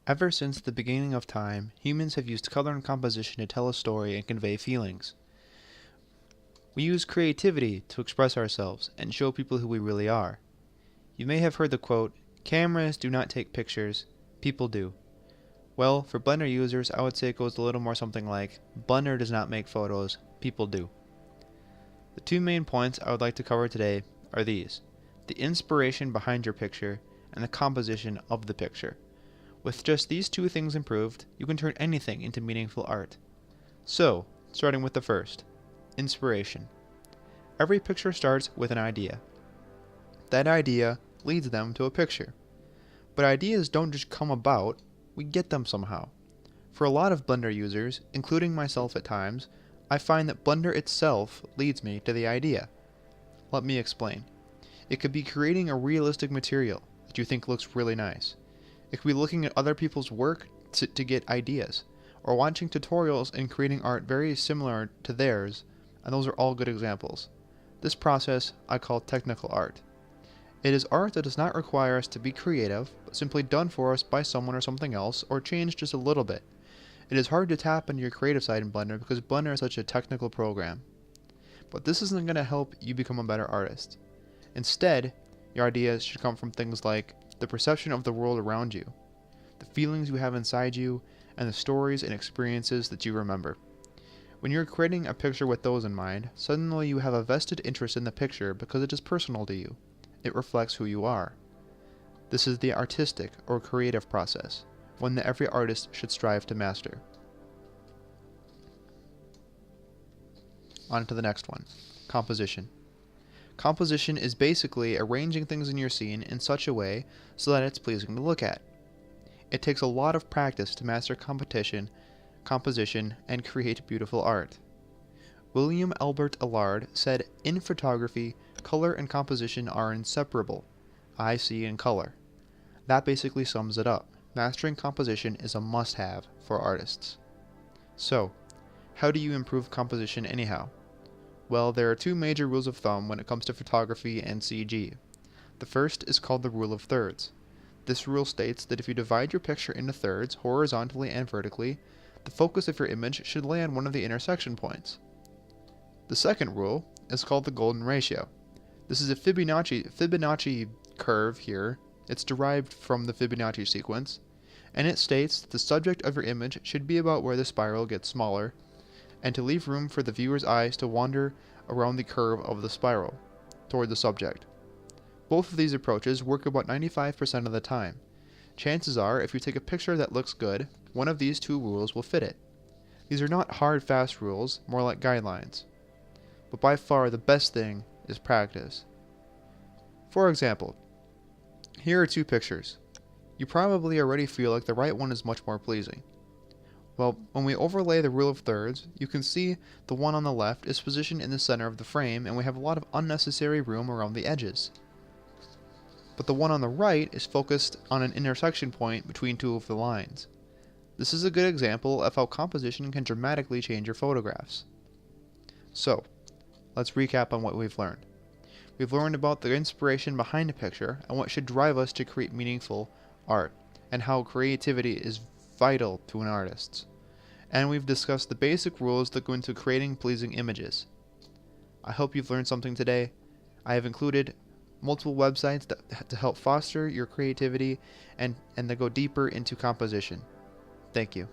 Ever since the beginning of time, humans have used color and composition to tell a story and convey feelings. We use creativity to express ourselves and show people who we really are. You may have heard the quote, "Cameras do not take pictures, people do." Well, for Blender users, I would say it goes a little more something like, Blender does not make photos, people do. The two main points I would like to cover today are these: the inspiration behind your picture and the composition of the picture. With just these two things improved, you can turn anything into meaningful art. So, starting with the first, inspiration. Every picture starts with an idea. That idea leads them to a picture. But ideas don't just come about, we get them somehow. For a lot of Blender users, including myself at times, I find that Blender itself leads me to the idea. Let me explain. It could be creating a realistic material that you think looks really nice. It could be looking at other people's work to get ideas, or watching tutorials and creating art very similar to theirs, and those are all good examples. This process I call technical art. It is art that does not require us to be creative, but simply done for us by someone or something else, or changed just a little bit. It is hard to tap into your creative side in Blender because Blender is such a technical program. But this isn't going to help you become a better artist. Instead, your ideas should come from things like the perception of the world around you, the feelings you have inside you, and the stories and experiences that you remember. When you're creating a picture with those in mind, suddenly you have a vested interest in the picture because it is personal to you. It reflects who you are. This is the artistic or creative process, one that every artist should strive to master. On to the next one, composition. Composition is basically arranging things in your scene in such a way so that it's pleasing to look at. It takes a lot of practice to master composition, and create beautiful art. William Albert Allard said, "In photography, color and composition are inseparable. I see in color." That basically sums it up. Mastering composition is a must-have for artists. So, how do you improve composition anyhow? Well, there are two major rules of thumb when it comes to photography and CG. The first is called the rule of thirds. This rule states that if you divide your picture into thirds, horizontally and vertically, the focus of your image should lay on one of the intersection points. The second rule is called the golden ratio. This is a Fibonacci curve here. It's derived from the Fibonacci sequence, and it states that the subject of your image should be about where the spiral gets smaller, and to leave room for the viewer's eyes to wander around the curve of the spiral toward the subject. Both of these approaches work about 95% of the time. Chances are, if you take a picture that looks good, one of these two rules will fit it. These are not hard, fast rules, more like guidelines. But by far the best thing is practice. For example, here are two pictures. You probably already feel like the right one is much more pleasing. Well, when we overlay the rule of thirds, you can see the one on the left is positioned in the center of the frame and we have a lot of unnecessary room around the edges. But the one on the right is focused on an intersection point between two of the lines. This is a good example of how composition can dramatically change your photographs. So, let's recap on what we've learned. We've learned about the inspiration behind a picture and what should drive us to create meaningful art, and how creativity is vital to an artist. And we've discussed the basic rules that go into creating pleasing images. I hope you've learned something today. I have included multiple websites to help foster your creativity and that go deeper into composition. Thank you.